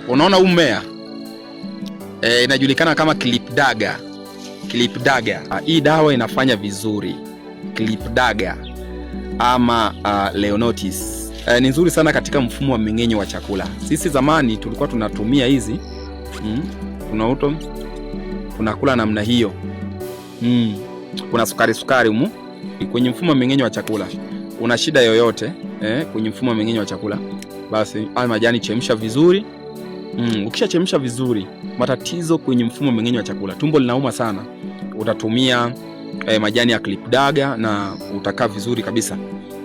Unaona huu mmea inajulikana kama Clipdaga. Clipdaga. Hii dawa inafanya vizuri. Clipdaga ama Leonotis. Ni nzuri sana katika mfumo wa mmeng'enyo wa chakula. Sisi zamani tulikuwa tunatumia hizi. Unaoto unakula namna hiyo. Kuna sukari humu kwenye mfumo wa mmeng'enyo wa chakula. Una shida yoyote kwenye mfumo wa mmeng'enyo wa chakula, basi haya majani chemsha vizuri. Ukishachemsha vizuri, matatizo kwenye mfumo wa mmeng'enyo wa chakula, tumbo linauma sana, utatumia majani ya Clipdaga na utakaa vizuri kabisa.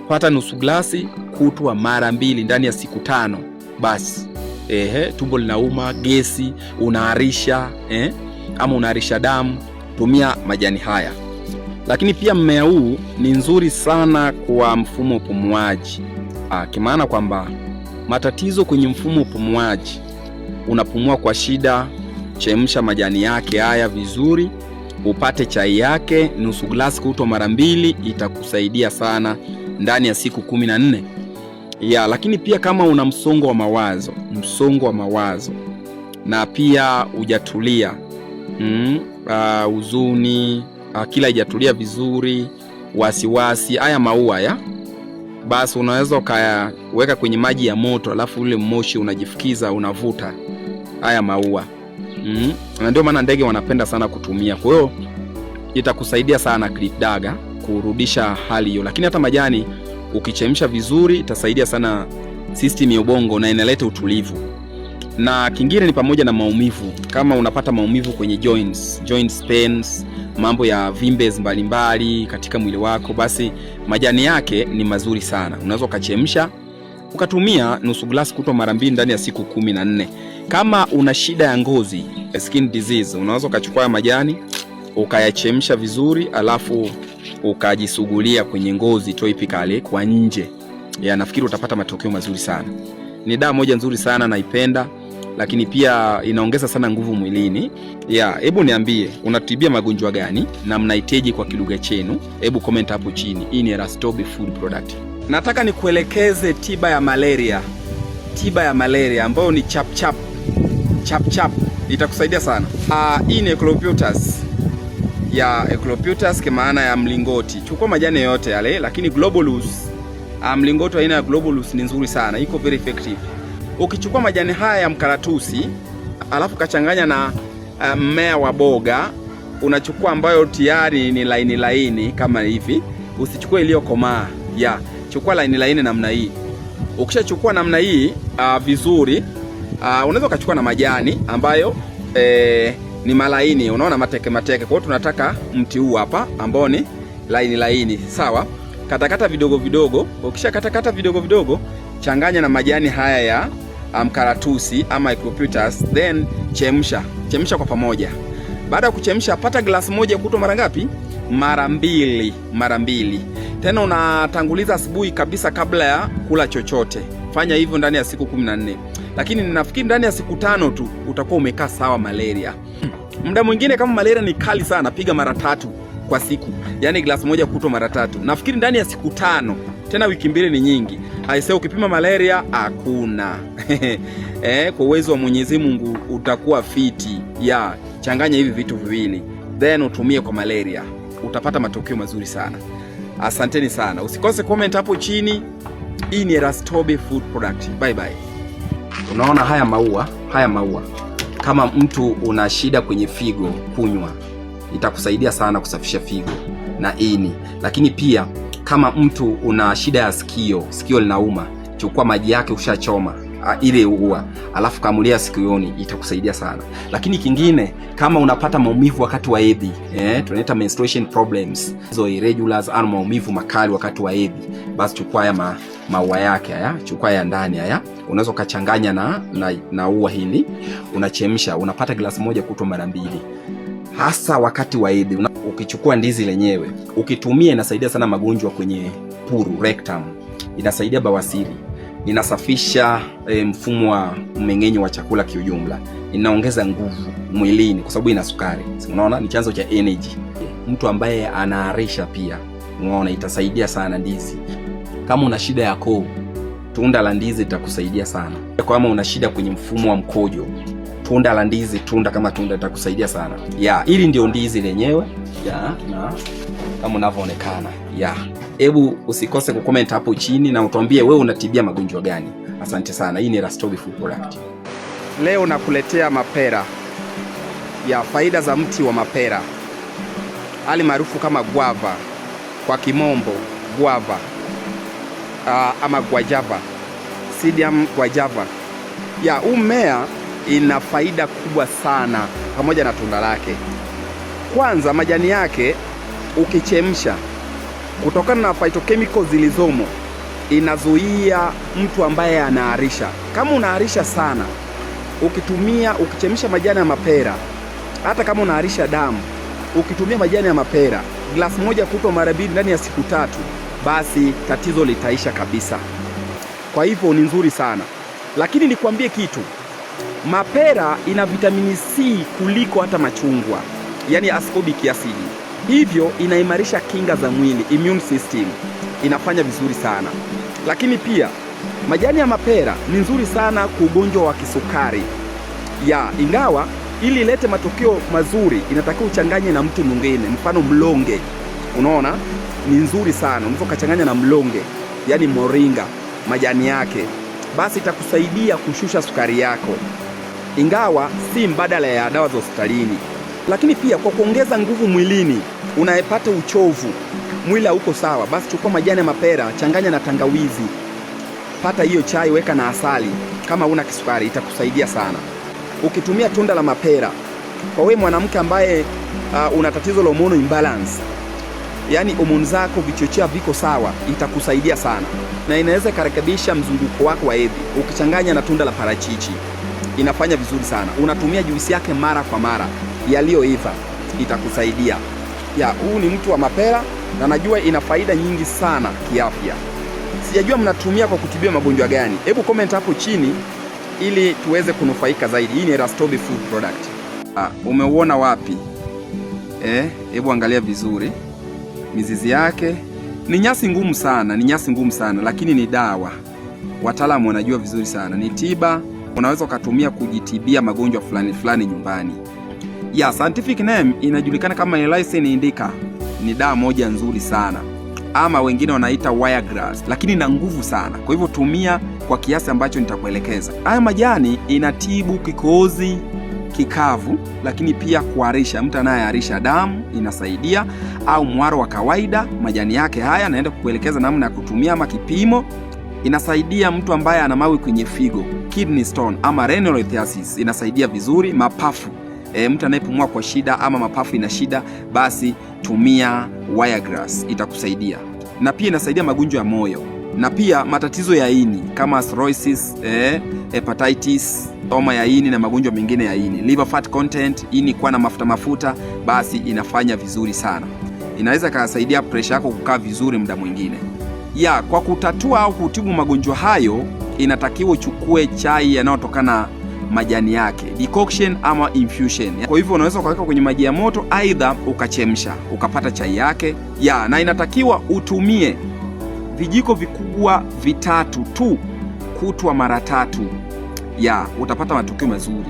Pata nusu glasi kutwa mara 2 ndani ya siku 5. Basi tumbo linauma, gesi, unaarisha ama unaarisha damu, tumia majani haya. Lakini pia mmea huu ni nzuri sana kwa mfumo upumuaji. Kimaana kwamba matatizo kwenye mfumo upumuaji, unapumua kwa shida, chemsha majani yake haya vizuri, upate chai yake nusu glasi kutwa mara 2, itakusaidia sana ndani ya siku 14. Lakini pia kama una msongo wa mawazo na pia hujatulia, huzuni, kila hajatulia vizuri, wasiwasi, haya maua basi unaweza ukaweka kwenye maji ya moto, alafu ule moshi unajifukiza, unavuta haya maua. Na ndio maana ndege wanapenda sana kutumia. Kwa hiyo itakusaidia sana Clipdaga kurudisha hali hiyo. Lakini hata majani ukichemsha vizuri itasaidia sana system ya ubongo na inaleta utulivu. Na kingine ni pamoja na maumivu. Kama unapata maumivu kwenye joints pains, mambo ya vimbes mbalimbali katika mwili wako, basi majani yake ni mazuri sana. Unaweza ukachemsha ukatumia nusu glasi kutwa mara 2 ndani ya siku 14. Kama una shida ya ngozi, skin disease, unaweza ukachukua majani ukayachemsha vizuri, alafu ukajisugulia kwenye ngozi topically kwa nje. Nafikiri utapata matokeo mazuri sana. Ni dawa moja nzuri sana, naipenda. Lakini pia inaongeza sana nguvu mwilini. Hebu niambie unatibia magonjwa gani na mnahitaji kwa kilugha chenu? Hebu comment hapo chini. Hii ni Erastobe Food Product. Nataka nikuelekeze tiba ya malaria. Tiba ya malaria ambayo ni chap chap. Itakusaidia sana. Hii ni Eclopiutas. Eclopiutas kwa maana ya mlingoti. Chukua majani yote yale, lakini Globulus, mlingoti aina ya Globulus ni nzuri sana, iko very effective. Ukichukua majani haya ya mkaratusi, alafu kachanganya na mmea wa boga, unachukua ambayo tayari ni laini kama hivi. Usichukue iliyokomaa. Chukua laini namna hii. Ukishachukua namna hii vizuri, unaweza ukachukua na majani ambayo ni malaini, unaona mateke. Kwa hiyo tunataka mti huu hapa ambao ni laini, sawa? Katakata vidogo vidogo. Ukisha katakata vidogo, changanya na majani haya ya mkaratusi ama Eclopiutas, then chemsha kwa pamoja. Baada ya kuchemsha, pata glasi moja kutwa mara ngapi? Mara 2. Tena unatanguliza asubuhi kabisa kabla ya kula chochote. Fanya hivyo ndani ya siku 14. Lakini ninafikiri ndani ya siku 5 tu utakuwa umekaa sawa malaria. Muda mwingine kama malaria ni kali sana, piga mara 3 kwa siku. Yaani glasi moja kutwa mara 3. Nafikiri ndani ya siku 5. Tena wiki 2 ni nyingi. Aisee, ukipima malaria hakuna. Kwa uwezo wa Mwenyezi Mungu utakuwa fiti. Changanya hivi vitu viwili, then utumie kwa malaria. Utapata matokeo mazuri sana. Asanteni sana. Usikose comment hapo chini. Hii ni Erastobe Food Product. Bye bye. Unaona haya maua. Kama mtu una shida kwenye figo, kunywa. Itakusaidia sana kusafisha figo na ini. Lakini pia kama mtu una shida ya sikio linauma, chukua maji yake ushachoma ile ua, alafu kamulia sikioni, itakusaidia sana. Lakini kingine, kama unapata maumivu wakati wa hedhi, tunaita menstruation problems, hizo irregulars au maumivu makali wakati wa hedhi, basi chukua haya maua yake chukua ya ndani unaweza ukachanganya na ua hili, unachemsha, unapata glasi moja kutwa mara 2. Hasa wakati wa hedhi. Ukichukua ndizi lenyewe ukitumia, inasaidia sana magonjwa kwenye puru, rectum, inasaidia bawasiri, inasafisha mfumo wa mmeng'enyo wa chakula kiujumla, inaongeza nguvu mwilini kwa sababu ina sukari. Unaona ni chanzo cha energy. Mtu ambaye anaarisha pia, unaona itasaidia sana ndizi. Kama una shida ya koo, tunda la ndizi litakusaidia sana. Kama una shida kwenye mfumo wa mkojo, tunda la ndizi, tunda kama tunda litakusaidia sana. Hili ndio ndizi lenyewe. Na kama unavyoonekana. Hebu usikose kucomment hapo chini na utuambie wewe unatibia magonjwa gani. Asante sana. Hii ni Rastobi Food Product. Leo nakuletea mapera. Faida za mti wa mapera. Hali maarufu kama guava kwa kimombo, guava ama guajava, Psidium guajava. Huu mmea ina faida kubwa sana pamoja na tunda lake. Kwanza, majani yake ukichemsha, kutokana na phytochemicals zilizomo, inazuia mtu ambaye anaharisha. Kama unaharisha sana, ukichemsha majani ya mapera, hata kama unaharisha damu, ukitumia majani ya mapera glasi moja kutwa mara 2 ndani ya siku 3, basi tatizo litaisha kabisa. Kwa hivyo ni nzuri sana. Lakini nikwambie kitu, mapera ina vitamini C kuliko hata machungwa, yani ascorbic acid. Hivyo inaimarisha kinga za mwili, immune system. Inafanya vizuri sana. Lakini pia majani ya mapera ni nzuri sana kwa ugonjwa wa kisukari. Ingawa ili ilete matokeo mazuri inatakiwa uchanganye na mtu mwingine, mfano mlonge. Unaona? Ni nzuri sana. Unaweza kuchanganya na mlonge, yani moringa, majani yake. Basi itakusaidia kushusha sukari yako. Ingawa si mbadala ya dawa za hospitalini. Lakini pia kwa kuongeza nguvu mwilini, unayepata uchovu, mwili hauko sawa, basi chukua majani ya mapera, changanya na tangawizi. Pata hiyo chai, weka na asali. Kama una kisukari itakusaidia sana. Ukitumia tunda la mapera, kwa wewe mwanamke ambaye una tatizo la hormone imbalance, yani homoni zako vichochea viko sawa, itakusaidia sana. Na inaweza kurekebisha mzunguko wako wa hedhi. Ukichanganya na tunda la parachichi, inafanya vizuri sana. Unatumia juisi yake mara kwa mara yaliyoiva, itakusaidia. Huu ni mtu wa mapera na najua ina faida nyingi sana kiafya. Sijajua mnatumia kwa kutibia magonjwa gani. Hebu comment hapo chini ili tuweze kunufaika zaidi. Hii ni Rastobi Food Product. Umeuona wapi? Hebu angalia vizuri. Mizizi yake ni nyasi ngumu sana, lakini ni dawa. Wataalamu wanajua vizuri sana. Ni tiba, unaweza kutumia kujitibia magonjwa fulani nyumbani. Scientific name inajulikana kama Lysine indica. Ni dawa moja nzuri sana, ama wengine wanaita wiregrass, lakini ina nguvu sana. Kwa hivyo tumia kwa kiasi ambacho nitakuelekeza. Haya majani inatibu kikohozi kikavu, lakini pia kuharisha. Mtu anayeharisha damu inasaidia, au mwaro wa kawaida. Majani yake haya naenda kukuelekeza namna ya kutumia ama kipimo. Inasaidia mtu ambaye ana mawe kwenye figo, kidney stone ama renal lithiasis, inasaidia vizuri. Mapafu, mtu anayepumua kwa shida ama mapafu ina shida, basi tumia wiregrass, itakusaidia. Na pia inasaidia magonjwa ya moyo, na pia matatizo ya ini kama cirrhosis, hepatitis, homa ya ini na magonjwa mengine ya ini. Liver fat content, ini kuwa na mafuta, basi inafanya vizuri sana. Inaweza kusaidia pressure yako kukaa vizuri muda mwingine. Kwa kutatua au kutibu magonjwa hayo, inatakiwa uchukue chai yanayotokana majani yake, decoction ama infusion. Kwa hivyo unaweza ukaweka kwenye maji ya moto, aidha ukachemsha ukapata chai yake. Na inatakiwa utumie vijiko vikubwa 3 tu kutwa mara 3. Utapata matokeo mazuri.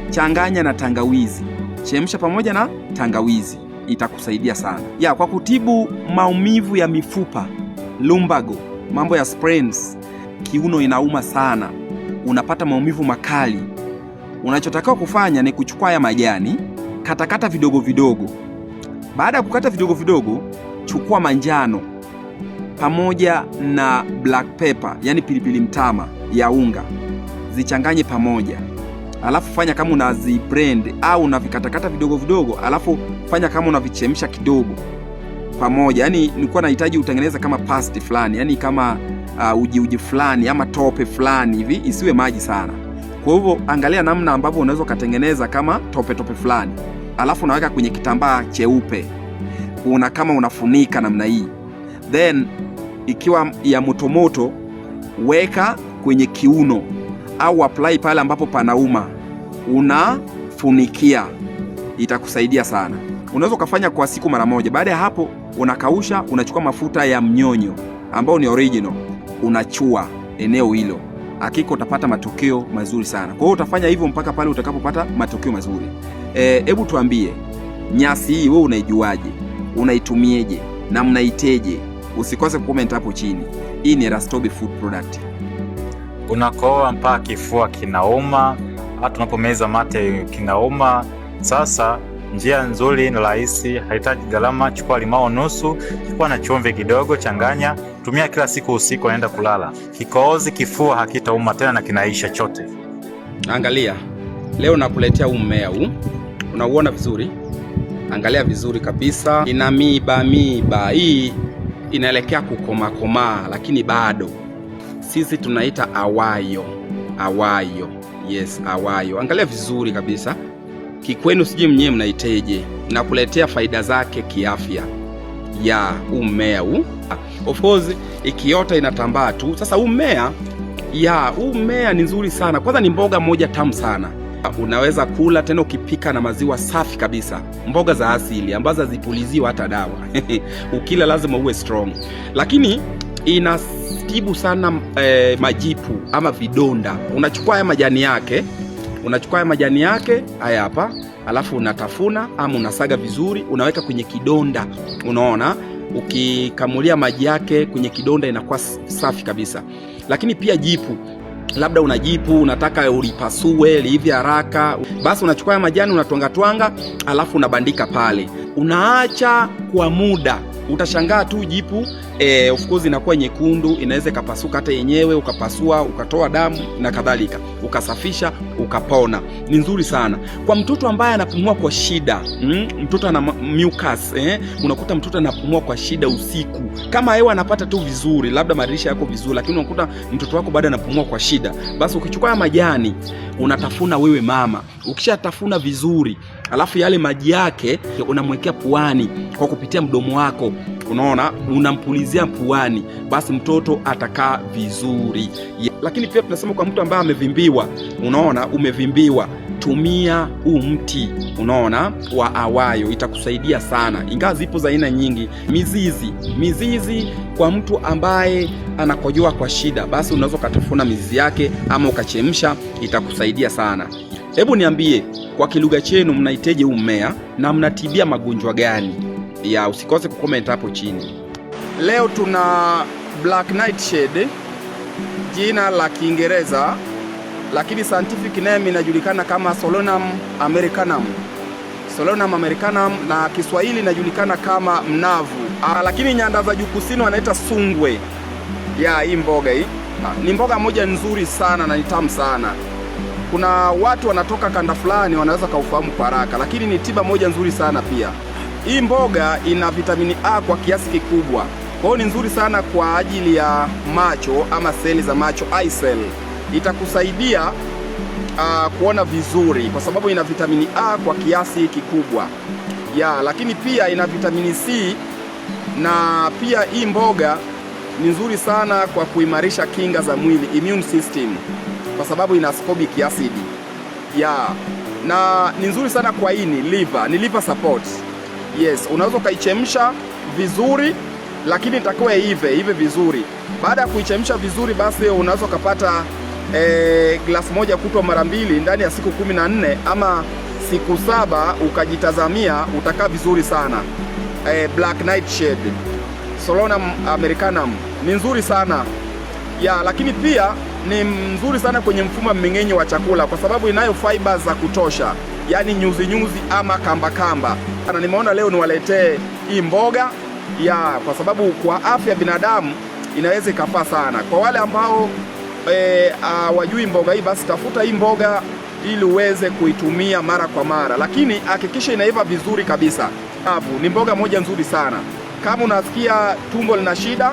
Changanya na tangawizi, chemsha pamoja na tangawizi, itakusaidia sana. Kwa kutibu maumivu ya mifupa, lumbago, mambo ya sprains, kiuno inauma sana, unapata maumivu makali, unachotakiwa kufanya ni kuchukua haya majani, katakata vidogo vidogo. Baada ya kukata vidogo vidogo, chukua manjano pamoja na black pepper, yani pilipili mtama ya unga, zichanganye pamoja. Alafu fanya kama unaziblend au unavikatakata vidogo vidogo, alafu fanya kama unavichemsha kidogo pamoja. Yani nilikuwa nahitaji utengeneze kama paste fulani, yani kama uji fulani ama tope fulani hivi, isiwe maji sana. Kwa hivyo angalia namna ambavyo unaweza kutengeneza kama tope fulani. Alafu unaweka kwenye kitambaa cheupe, kama unafunika namna hii. Then ikiwa ya moto, weka kwenye kiuno au apply pale ambapo panauma, unafunikia. Itakusaidia sana. Unaweza kufanya kwa siku mara moja. Baada ya hapo unakausha, unachukua mafuta ya mnyonyo ambao ni original, unachua. eneo hilo, hakika utapata matokeo mazuri sana. Kwa hiyo utafanya hivyo mpaka pale utakapopata matokeo mazuri. Hebu tuambie, nyasi hii wewe unaijuaje? Unaitumieje? Na mnaiteje? Usikose comment hapo chini. Hii ni Rastobi Food Product. Unakohoa mpaka kifua kinauma, hata unapomeza mate kinauma. Sasa njia nzuri na rahisi, haihitaji gharama. Chukua limao nusu, chukua na chumvi kidogo, changanya, tumia kila siku usiku unaenda kulala. Kikohozi, kifua hakitauma tena na kinaisha chote. Angalia, leo nakuletea mmea huu. Unauona vizuri? Angalia vizuri kabisa. Ina miba. Hii inaelekea kukomaa lakini bado. Sisi tunaita awayo. Yes, awayo. Angalia vizuri kabisa. Kikwenu sije mnyewe mnaiteje. Nakuletea faida zake kiafya ya mmea huu. Of course ikiota inatambaa tu. Sasa mmea ni nzuri sana. Kwanza ni mboga moja tamu sana. Unaweza kula tena ukipika na maziwa safi kabisa. Mboga za asili ambazo hazipuliziwa hata dawa. Ukila lazima uwe strong. Lakini inatibu sana majipu ama vidonda. Unachukua haya majani yake haya hapa, alafu unatafuna ama unasaga vizuri, unaweka kwenye kidonda. Unaona, ukikamulia maji yake kwenye kidonda inakuwa safi kabisa. Lakini pia jipu, labda una jipu unataka ulipasue liive haraka, basi unachukua haya majani unatwanga, alafu unabandika pale, unaacha kwa muda. Utashangaa tu jipu of course inakuwa nyekundu, inaweza kapasuka hata yenyewe, ukapasua ukatoa damu na kadhalika, ukasafisha ukapona. Ni nzuri sana kwa mtoto ambaye anapumua kwa shida. Mtoto ana mucus, unakuta mtoto anapumua kwa shida usiku, kama hewa anapata tu vizuri, labda madirisha yako vizuri, lakini unakuta mtoto wako bado anapumua kwa shida, basi ukichukua majani unatafuna wewe mama. Ukishatafuna vizuri, alafu yale maji yake unamwekea puani kwa kupitia mdomo wako, unaona, unampulizia puani, basi mtoto atakaa vizuri. Lakini pia tunasema kwa mtu ambaye amevimbiwa, unaona, umevimbiwa, tumia huu mti, unaona, wa awayo, itakusaidia sana. Ingawa zipo za aina nyingi. Mizizi kwa mtu ambaye anakojoa kwa shida, basi unaweza kutafuna mizizi yake ama ukachemsha, itakusaidia sana. Hebu niambie, kwa kilugha chenu mnaiteje huu mmea na mnatibia magonjwa gani? Usikose kucomment hapo chini. Leo tuna Black Nightshade, jina la Kiingereza, lakini scientific name inajulikana kama Solanum americanum. Na Kiswahili inajulikana kama mnavu. Lakini nyanda za juu kusini wanaita sungwe. Hii mboga hii ni mboga moja nzuri sana na ni tamu sana. Kuna watu wanatoka kanda fulani wanaweza kaufahamu kwa haraka, lakini ni tiba moja nzuri sana pia. Hii mboga ina vitamini A kwa kiasi kikubwa. Kwa hiyo ni nzuri sana kwa ajili ya macho ama seli za macho, eye cell. Itakusaidia kuona vizuri kwa sababu ina vitamini A kwa kiasi kikubwa. Lakini pia ina vitamini C, na pia hii mboga ni nzuri sana kwa kuimarisha kinga za mwili, immune system, kwa sababu ina ascorbic acid. Na ni nzuri sana kwa ini, liver, ni liver support. Yes, unaweza ukaichemsha vizuri, lakini itakuwa ive vizuri. Baada ya kuichemsha vizuri, basi unaweza ukapata glasi moja kutwa mara mbili ndani ya siku 14 ama siku 7, ukajitazamia, utakaa vizuri sana. Black Nightshade, Solanum americanum ni nzuri sana. Lakini pia ni nzuri sana kwenye mfumo wa mmeng'enyo wa chakula kwa sababu inayo fiber za kutosha, yani nyuzi ama kamba. Na nimeona leo niwaletee hii mboga kwa sababu kwa afya binadamu inaweza ikafaa sana. Kwa wale ambao wajui mboga hii, basi tafuta hii mboga ili uweze kuitumia mara kwa mara, lakini hakikisha inaiva vizuri kabisa. Ni mboga moja nzuri sana. Kama unasikia tumbo lina shida,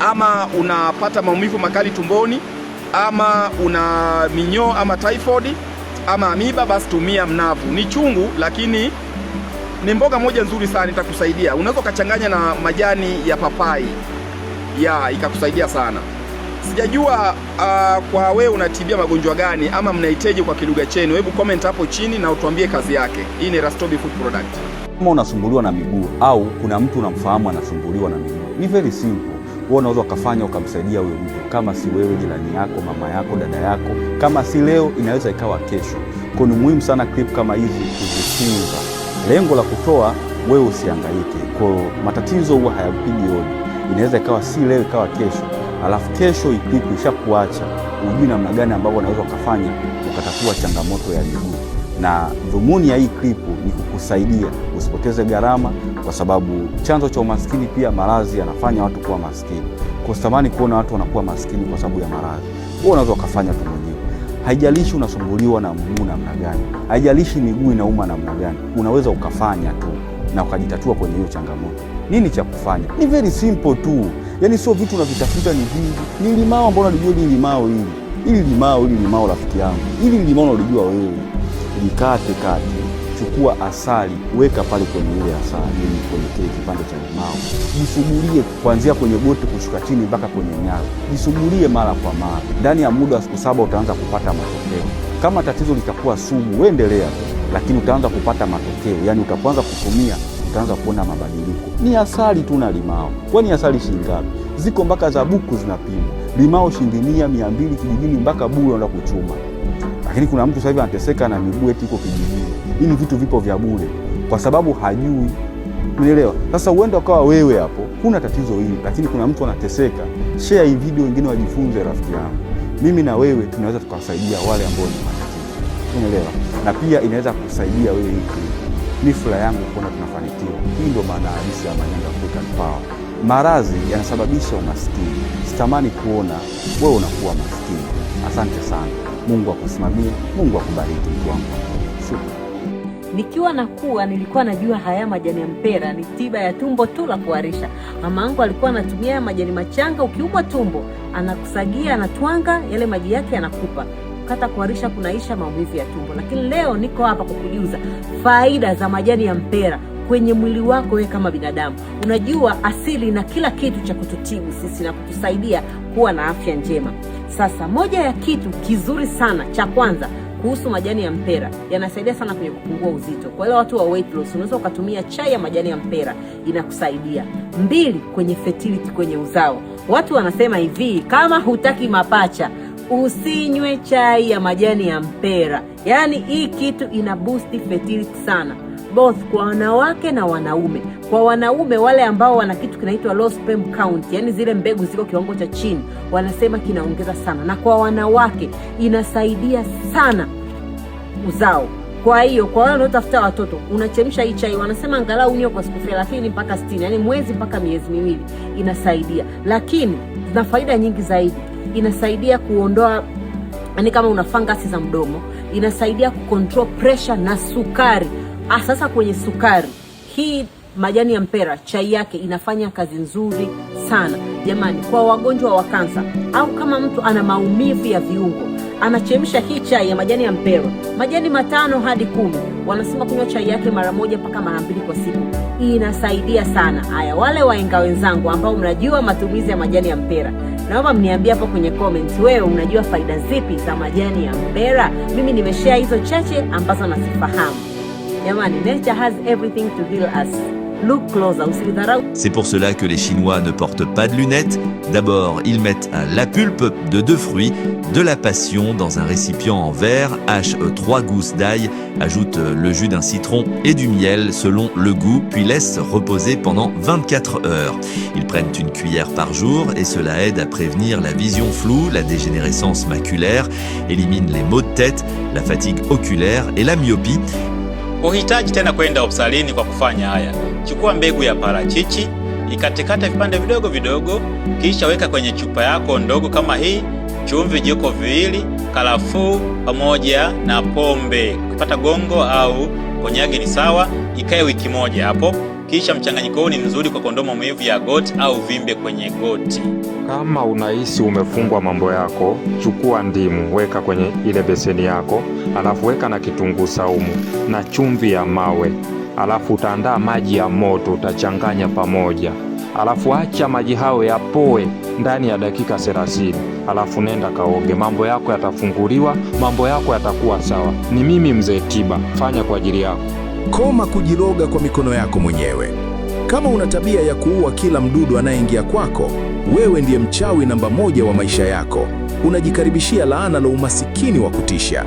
ama unapata maumivu makali tumboni, ama una minyoo ama typhoid ama amiba, basi tumia mnavu. Ni chungu lakini ni mboga moja nzuri sana, itakusaidia. Unaweza ukachanganya na majani ya papai ikakusaidia sana. Sijajua kwa wewe unatibia magonjwa gani ama mnaiteje kwa kilugha chenu? Hebu comment hapo chini na utuambie kazi yake. Hii ni Rastobi Food Product. Kama unasumbuliwa na miguu au kuna mtu unamfahamu anasumbuliwa na miguu, ni very simple. wewe unaweza ukafanya ukamsaidia huyo mtu, kama si wewe, jirani yako, mama yako, dada yako. Kama si leo, inaweza ikawa kesho. Kwa ni muhimu sana clip kama hizi kuzifunza. Lengo la kutoa wewe usihangaike. Kwa matatizo huwa hayapigi hodi. Inaweza ikawa si leo, ikawa kesho. Alafu kesho clip ishakuacha, ujui namna gani ambavyo unaweza ukafanya ukatatua changamoto ya miguu. Na dhumuni ya hii clip ni kukusaidia usipoteze gharama, kwa sababu chanzo cha umaskini pia maradhi yanafanya watu kuwa maskini. Kwa sitamani kuona watu wanakuwa maskini kwa sababu ya maradhi. Wewe unaweza ukafanya tu mwenyewe. Haijalishi unasumbuliwa na mguu namna gani, haijalishi miguu inauma namna gani, unaweza ukafanya tu na ukajitatua kwenye hiyo changamoto. Nini cha kufanya? Ni very simple tu. Yaani sio vitu unavitafuta ni vingi. Ni limao, mbona unajua ni limao hili? Hili limao rafiki yangu. Hili limao unajua wewe. Likate, chukua asali, weka pale kwenye ile asali, kwenye kile kipande cha limao. Jisugulie kuanzia kwenye goti kushuka chini mpaka kwenye nyayo. Jisugulie mara kwa mara. Ndani ya muda wa siku 7 utaanza kupata matokeo. Kama tatizo litakuwa sugu, endelea tu, lakini utaanza kupata matokeo. Yaani utaanza kutumia, utaanza kuona mabadiliko. Ni asali tu na limao. Kwani asali shilingi ngapi? Ziko mpaka za buku zinapimwa. Limao shilingi 100, 200 kijijini, mpaka bure unaenda kuchuma. Lakini kuna mtu sasa hivi anateseka na miguu eti iko kijijini. Hii ni vitu vipo vya bure kwa sababu hajui. Umeelewa? Sasa uende ukawa wewe hapo kuna tatizo hili, lakini kuna mtu anateseka. Share hii video, wengine wajifunze, rafiki yangu. Mimi na wewe tunaweza tukawasaidia wale ambao ni matatizo. Umeelewa? Na pia inaweza kusaidia wewe hiki. Ni furaha yangu kuona tunafanikiwa. Hii ndio maana halisi ya Manyanga African Power. Maradhi yanasababisha umaskini. Sitamani kuona wewe unakuwa maskini. Asante sana. Mungu akusimamie, Mungu akubariki mtu wangu. Shukrani. Nikiwa nakuwa nilikuwa najua haya majani ya mpera ni tiba ya tumbo tu la kuharisha. Mama yangu alikuwa anatumia majani machanga, ukiumwa tumbo anakusagia, anatwanga yale maji yake anakupa. Kata kuharisha kunaisha maumivu ya tumbo. Lakini leo niko hapa kukujuza faida za majani ya mpera kwenye mwili wako wewe kama binadamu. Unajua asili na kila kitu cha kututibu sisi na kutusaidia kuwa na afya njema. Sasa moja ya kitu kizuri sana cha kwanza kuhusu majani ya mpera, yanasaidia sana kwenye kupungua uzito. Kwa wale watu wa weight loss, unaweza ukatumia chai ya majani ya mpera, inakusaidia. 2, kwenye fertility, kwenye uzao. Watu wanasema hivi, kama hutaki mapacha usinywe chai ya majani ya mpera. Yaani hii kitu ina boost fertility sana, both kwa wanawake na wanaume. Kwa wanaume wale ambao wana kitu kinaitwa low sperm count, yani zile mbegu ziko kiwango cha chini, wanasema kinaongeza sana. Na kwa wanawake inasaidia sana uzao. Kwa hiyo kwa wale wanaotafuta watoto, unachemsha hii chai, wanasema angalau unywe kwa siku 30 mpaka 60, yani mwezi mpaka miezi miwili, inasaidia. Lakini zina faida nyingi zaidi. Inasaidia kuondoa, yani kama una fangasi za mdomo, inasaidia kucontrol pressure na sukari. Sasa kwenye sukari, hii majani ya mpera chai yake inafanya kazi nzuri sana. Jamani, kwa wagonjwa wa kansa au kama mtu ana maumivu ya viungo, anachemsha hii chai ya majani ya mpera, majani 5 hadi 10. Wanasema kunywa chai yake mara 1 mpaka mara 2 kwa siku. Inasaidia sana. Haya, wale waenga wenzangu ambao mnajua matumizi ya majani ya mpera, naomba mniambie hapo kwenye comments, wewe unajua faida zipi za majani ya mpera? Mimi nimeshare hizo chache ambazo nasifahamu. Jamani, nature has everything to heal us. Look closer, usidharau. C'est pour cela que les Chinois ne portent pas de lunettes. D'abord, ils mettent la pulpe de 2 fruits, de la passion dans un récipient en verre, hachent 3 gousses d'ail, ajoutent le jus d'un citron et du miel selon le goût, puis laissent reposer pendant 24 heures. Ils prennent une cuillère par jour et cela aide à prévenir la vision floue, la dégénérescence maculaire, élimine les maux de tête, la fatigue oculaire et la myopie. Uhitaji tena kwenda hospitalini kwa kufanya haya. Chukua mbegu ya parachichi, ikatekate vipande vidogo vidogo, kisha weka kwenye chupa yako ndogo kama hii, chumvi vijiko 2, karafuu pamoja na pombe. Ukipata gongo au konyagi ni sawa, ikae wiki 1 hapo. Kisha mchanganyiko huu ni mzuri kwa kondomo maumivu ya goti au vimbe kwenye goti. Kama unahisi umefungwa mambo yako, chukua ndimu, weka kwenye ile beseni yako, alafu weka na kitunguu saumu na chumvi ya mawe. Alafu utaandaa maji ya moto, utachanganya pamoja. Alafu acha maji hayo yapoe ndani ya dakika 30. Alafu nenda kaoge, mambo yako yatafunguliwa, mambo yako yatakuwa sawa. Ni mimi Mzee Tiba, fanya kwa ajili yako. Koma kujiroga kwa mikono yako mwenyewe. Kama una tabia ya kuua kila mdudu anayeingia kwako, wewe ndiye mchawi namba 1 wa maisha yako. Unajikaribishia laana na umasikini wa kutisha.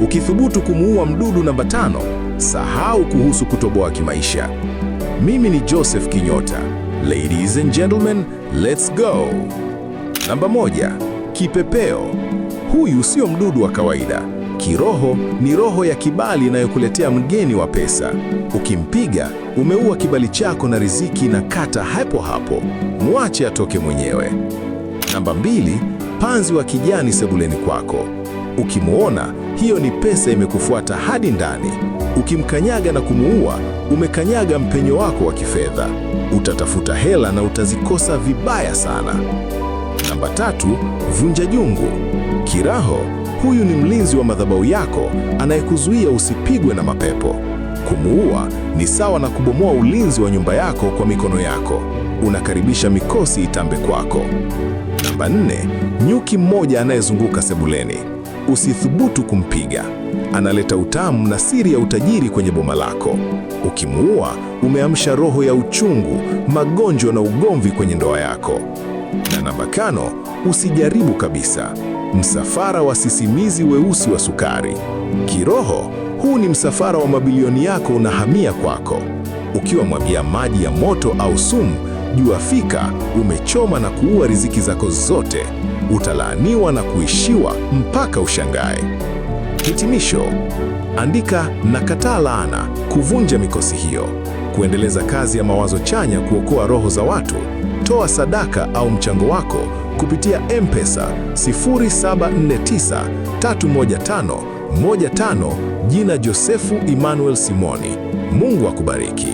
Ukithubutu kumuua mdudu namba 5, sahau kuhusu kutoboa kimaisha. Mimi ni Joseph Kinyota. Ladies and gentlemen, let's go. Namba 1, kipepeo. Huyu sio mdudu wa kawaida. Kiroho ni roho ya kibali inayokuletea mgeni wa pesa. Ukimpiga, umeua kibali chako na riziki na kata hapo hapo. Mwache atoke mwenyewe. Namba 2, panzi wa kijani sebuleni kwako. Ukimuona, hiyo ni pesa imekufuata hadi ndani. Ukimkanyaga na kumuua, umekanyaga mpenyo wako wa kifedha. Utatafuta hela na utazikosa vibaya sana. Namba 3, vunja jungu. Kiraho, huyu ni mlinzi wa madhabahu yako anayekuzuia usipigwe na mapepo. Kumuua ni sawa na kubomoa ulinzi wa nyumba yako kwa mikono yako. Unakaribisha mikosi itambe kwako. Namba 4, nyuki mmoja anayezunguka sebuleni. Usithubutu kumpiga. Analeta utamu na siri ya utajiri kwenye boma lako. Ukimuua, umeamsha roho ya uchungu, magonjwa na ugomvi kwenye ndoa yako. Na namba 5, usijaribu kabisa. Msafara wa sisimizi weusi wa sukari. Kiroho, huu ni msafara wa mabilioni yako unahamia kwako. Ukiwa mwagia maji ya moto au sumu, jua fika umechoma na kuua riziki zako zote. Utalaaniwa na kuishiwa mpaka ushangae. Hitimisho: andika nakataa laana, kuvunja mikosi hiyo, kuendeleza kazi ya mawazo chanya, kuokoa roho za watu. Toa sadaka au mchango wako kupitia M-Pesa 0749315115, jina Josefu Emmanuel Simoni. Mungu akubariki.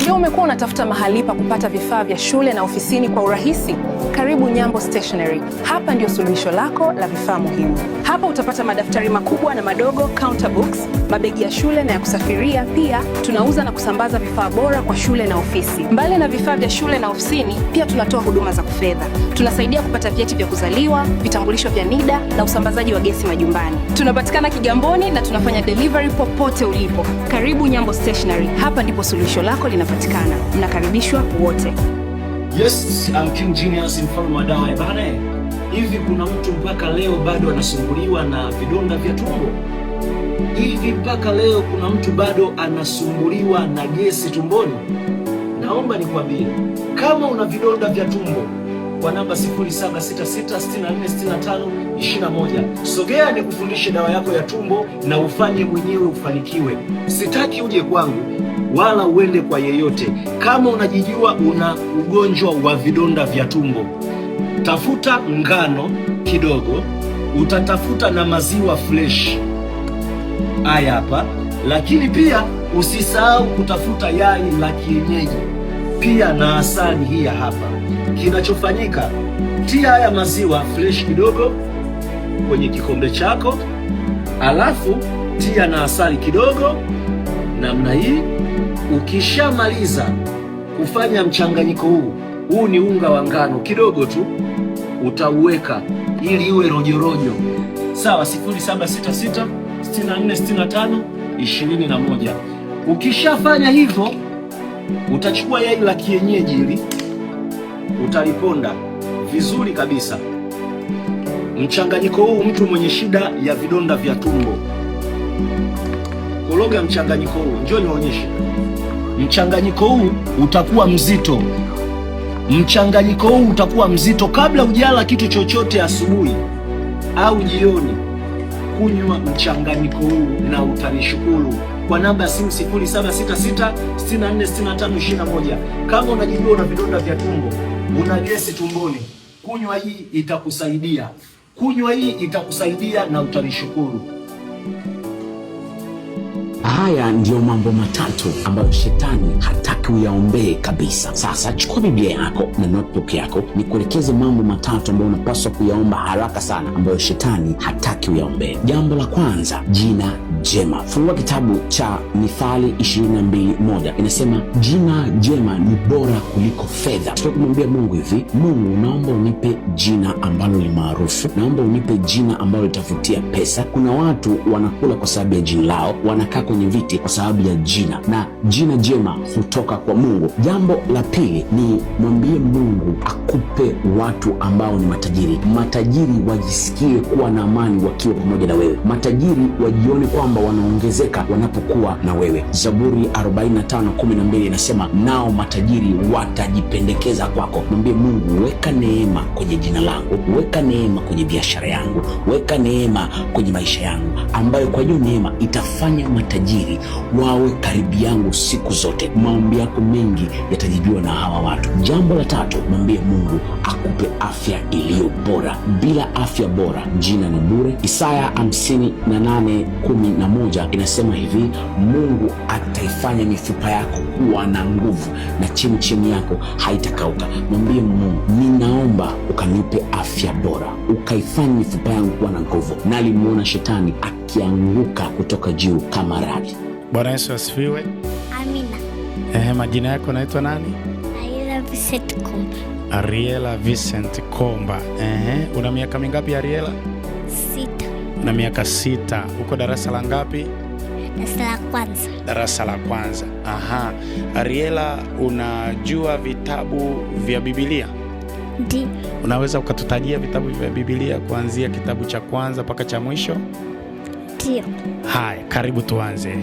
Je, umekuwa unatafuta mahali pa kupata vifaa vya shule na ofisini kwa urahisi? Karibu Nyambo Stationery. Hapa ndio suluhisho lako la vifaa muhimu. Hapa utapata madaftari makubwa na madogo, counter books, mabegi ya shule na ya kusafiria. Pia tunauza na kusambaza vifaa bora kwa shule na ofisi. Mbali na vifaa vya shule na ofisini, pia tunatoa huduma za kifedha. Tunasaidia kupata vyeti vya kuzaliwa, vitambulisho vya NIDA na usambazaji wa gesi majumbani. Tunapatikana Kigamboni na tunafanya delivery popote ulipo. Karibu Nyambo Stationery. Hapa ndipo suluhisho lako linapatikana. Mnakaribishwa wote. Yes, I'm King Genius, mfalme wa dawa. Bana, hivi kuna mtu mpaka leo bado anasumbuliwa na vidonda vya tumbo? Hivi mpaka leo kuna mtu bado anasumbuliwa na gesi tumboni? Naomba nikwambie, kama una vidonda vya tumbo, kwa namba 0766646521 sogea nikufundishe dawa yako ya tumbo na ufanye mwenyewe ufanikiwe. Sitaki uje kwangu wala uende kwa yeyote. Kama unajijua una ugonjwa wa vidonda vya tumbo, tafuta ngano kidogo, utatafuta na maziwa fresh haya hapa, lakini pia usisahau kutafuta yai la kienyeji pia na asali hii hapa. Kinachofanyika, tia haya maziwa fresh kidogo kwenye kikombe chako, alafu tia na asali kidogo namna hii. Ukishamaliza kufanya mchanganyiko huu ni unga wa ngano kidogo tu, utauweka ili iwe rojorojo. Sawa, 0766646521. Ukishafanya hivyo, utachukua yai la kienyeji hili, utaliponda vizuri kabisa. Mchanganyiko huu, mtu mwenye shida ya vidonda vya tumbo, koroga mchanganyiko huu. Njoo nionyeshe. Mchanganyiko huu utakuwa mzito. Mchanganyiko huu utakuwa mzito kabla hujala kitu chochote asubuhi au jioni. Kunywa mchanganyiko huu na utanishukuru. Kwa namba ya simu 0766646521. Kama unajijua una vidonda vya tumbo, una gesi tumboni, kunywa hii itakusaidia. Kunywa hii itakusaidia na utanishukuru. Haya ndiyo mambo matatu ambayo shetani hataki uyaombee kabisa. Sasa chukua Biblia yako na notebook yako, nikuelekeze mambo matatu ambayo unapaswa kuyaomba haraka sana, ambayo shetani hataki uyaombee. Jambo la kwanza, jina jema. Fungua kitabu cha Mithali 22:1. Inasema jina jema ni bora kuliko fedha. Tunakumwambia Mungu hivi: Mungu, naomba unipe jina ambalo ni maarufu, naomba unipe jina ambalo litavutia pesa. Kuna watu wanakula kwa sababu ya jina lao, wanakaa kwenye viti kwa sababu ya jina, na jina jema hutoka kwa Mungu. Jambo la pili ni mwambie Mungu akupe watu ambao ni matajiri. Matajiri wajisikie kuwa na amani wakiwa pamoja na wewe. Matajiri wajione kwamba wanaongezeka wanapokuwa na wewe. Zaburi 45:12 inasema, nao matajiri watajipendekeza kwako. Mwambie Mungu, weka neema kwenye jina langu, weka neema kwenye biashara yangu, weka neema kwenye maisha yangu, ambayo kwa hiyo neema itafanya matajiri wawe karibu yangu siku zote. Maombi yako mengi yatajibiwa na hawa watu. Jambo la tatu, mwambie Mungu akupe afya iliyo bora. Bila afya bora jina ni bure. Isaya 58:11 inasema hivi, Mungu ataifanya mifupa yako kuwa na nguvu na chemchemi yako haitakauka. Mwambie Mungu, ninaomba ukanipe afya bora, ukaifanya mifupa yangu kuwa na nguvu. Nalimuona shetani akianguka kutoka juu kama radi. Bwana Yesu asifiwe. Amina. Majina yako naitwa nani? Ariela Vincent Komba. Ariela Vincent Komba. Una miaka mingapi Ariela? 6. Una miaka 6. Uko darasa la ngapi? Darasa la kwanza. Darasa la kwanza. Ariela, unajua vitabu vya Biblia? Ndiyo. Unaweza ukatutajia vitabu vya Biblia kuanzia kitabu cha kwanza mpaka cha mwisho? Ndiyo. Haya, karibu tuanze.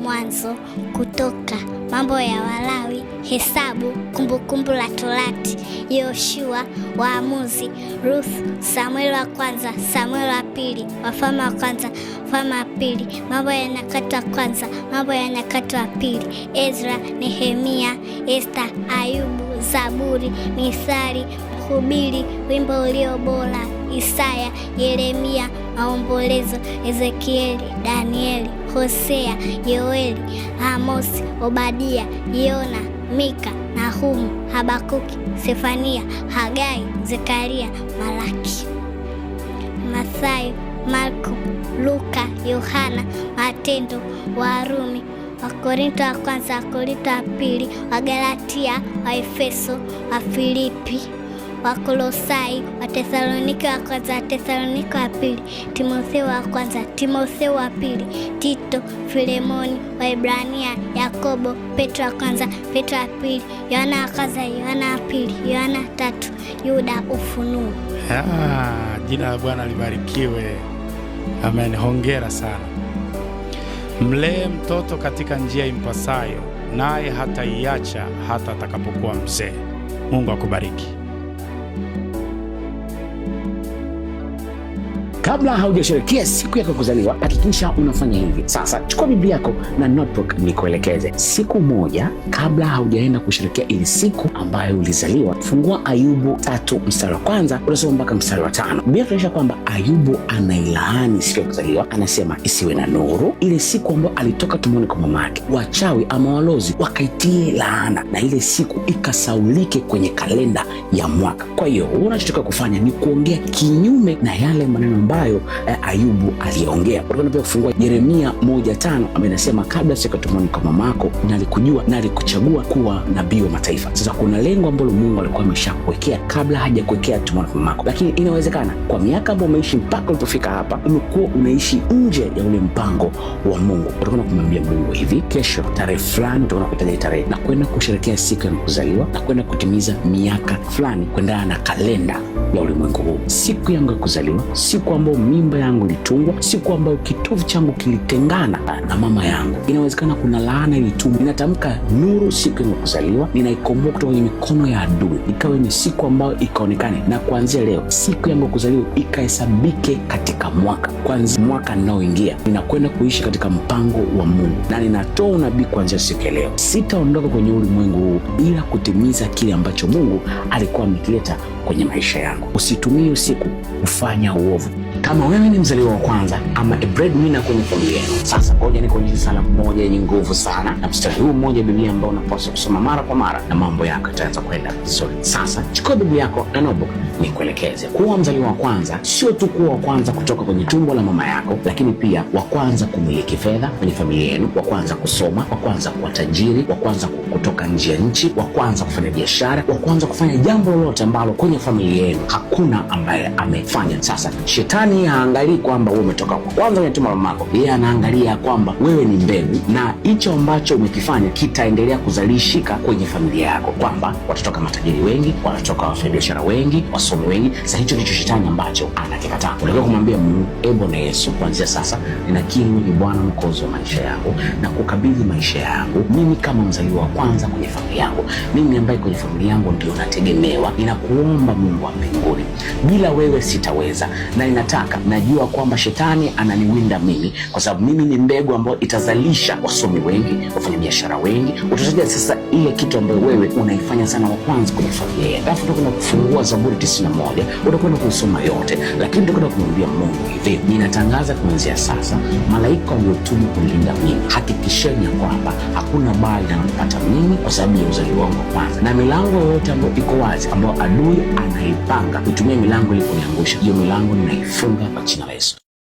Mwanzo, Kutoka, Mambo ya Walawi, Hesabu, Kumbukumbu la Torati, Yoshua, Waamuzi, Ruth, Samueli wa kwanza, Samueli wa pili, Wafalme wa kwanza, Wafalme wa pili, Mambo ya Nyakati wa kwanza, Mambo ya Nyakati wa pili, Ezra, Nehemia, Esta, Ayubu, Zaburi, Mithali, Mhubiri, Wimbo ulio bora, Isaya, Yeremia, Maombolezo, Ezekieli, Danieli, Hosea, Yoeli, Amosi, Obadia, Yona, Mika, Nahumu, Habakuki, Sefania, Hagai, Zekaria, Malaki, Mathayo, Marko, Luka, Yohana, Matendo, Warumi, Wakorinto wa kwanza, Wakorinto wa pili, Wagalatia, Waefeso, Wafilipi, Wakolosai, Wathesalonike wa kwanza, Wathesalonike wa pili, Timotheo wa kwanza, Timotheo wa pili, Tito, Filemoni, Waebrania, Yakobo, Petro wa kwanza, Petro wa pili, Yohana wa kwanza, Yohana wa pili, Yohana 3, Yuda, Ufunuo. Jina la Bwana libarikiwe. Amen. Hongera sana. Mlee mtoto katika njia impasayo, naye hataiacha hata atakapokuwa mzee. Mungu akubariki. Kabla haujasherehekea siku yako kuzaliwa, hakikisha unafanya hivi. Sasa chukua Biblia yako na notebook nikuelekeze. Siku moja kabla haujaenda kusherehekea ile siku ambayo ulizaliwa, fungua Ayubu 3 mstari wa kwanza unasoma mpaka mstari wa 5. Biblia inaonyesha kwamba Ayubu anailaani siku ya kuzaliwa, anasema isiwe na nuru ile siku ambayo alitoka tumboni kwa mamake. Wachawi ama walozi wakaitie laana na ile siku ikasaulike kwenye kalenda ya mwaka. Kwa hiyo unachotoka kufanya ni kuongea kinyume na yale maneno ambayo Ayubu aliongea. Unataka pia kufungua Yeremia 1:5 ambaye inasema, kabla siku tumboni kwa mamako nalikujua na alikuchagua kuwa nabii wa mataifa. Sasa kuna lengo ambalo Mungu alikuwa ameshakuwekea kabla hajakuwekea tumboni kwa mamako. Lakini inawezekana kwa miaka ambayo umeishi mpaka ulipofika hapa, umekuwa unaishi nje ya ule mpango wa Mungu. Utakwenda kumwambia Mungu hivi, kesho tarehe fulani utakwenda kutaja tarehe na kwenda kusherehekea siku ya kuzaliwa na kwenda kutimiza miaka fulani kuendana na kalenda ya ulimwengu huu. Siku yangu ya kuzaliwa, siku ambayo mimba yangu ilitungwa, siku ambayo kitovu changu kilitengana na mama yangu. Inawezekana kuna laana ilitumwa. Ninatamka nuru siku yangu ya kuzaliwa, ninaikomboa kutoka kwenye mikono ya adui. Ikawe ni siku ambayo ikaonekane, na kuanzia leo siku yangu ya kuzaliwa ikahesabike katika mwaka. Kwanza mwaka ninaoingia, ninakwenda kuishi katika mpango wa Mungu, na ninatoa unabii kuanzia siku ya leo. Sitaondoka kwenye ulimwengu huu bila kutimiza kile ambacho Mungu alikuwa amekileta kwenye maisha yangu. Usitumie usiku kufanya uovu. Kama wewe ni mzaliwa wa kwanza ama a breadwinner kwenye familia yenu, sasa ngoja nikuonyeshe sala moja yenye nguvu sana, na mstari huu mmoja Biblia ambao unapaswa kusoma mara kwa mara, na mambo yako yataanza kwenda vizuri. Sasa chukua Biblia yako na notebook nikuelekeze. Kuwa mzaliwa wa kwanza sio tu kuwa wa kwanza kutoka kwenye tumbo la mama yako, lakini pia wa kwanza kumiliki fedha kwenye familia yenu, wa kwanza kusoma, wa kwanza kuwa tajiri, wa kwanza kutoka nje ya nchi, wa kwanza kufanya biashara, wa kwanza kufanya jambo lolote ambalo kwenye familia yenu hakuna ambaye amefanya. Sasa shetani haangalii kwamba wewe umetoka kwa kwanza kwenye tumbo la mama yako, yeye anaangalia kwamba wewe ni mbegu, na hicho ambacho umekifanya kitaendelea kuzalishika kwenye familia yako, kwamba watatoka matajiri wengi, watatoka wafanyabiashara wengi, wasomi wengi. Sasa hicho ndicho shetani ambacho anakikataa. Unataka kumwambia Mungu, Bwana Yesu, kuanzia sasa ninakiri ni Bwana mwokozi wa maisha yangu na kukabidhi maisha yangu mimi kama mzaliwa wa kwanza kwenye familia yangu, mimi ambaye kwenye familia yangu ndio nategemewa. Ninakuomba Mungu wa mbinguni, bila wewe sitaweza, na najua kwamba shetani ananiwinda mimi kwa sababu mimi ni mbegu ambayo itazalisha wasomi wengi, wafanyabiashara wengi. Utatajia sasa ile kitu ambayo wewe unaifanya sana wa kwanza kwenye familia yako. Alafu utakwenda kufungua Zaburi 91, utakwenda kusoma yote, lakini utakwenda kumwambia Mungu hivi, ninatangaza kuanzia sasa, malaika waliotumwa kulinda mimi, hakikisheni ya kwamba hakuna baya linalopata mimi kwa sababu ya uzaliwa wangu wa kwanza, na milango yote ambayo iko wazi ambayo adui anaipanga kutumia milango ili kuniangusha, hiyo milango ninaifunga kwa jina la Yesu.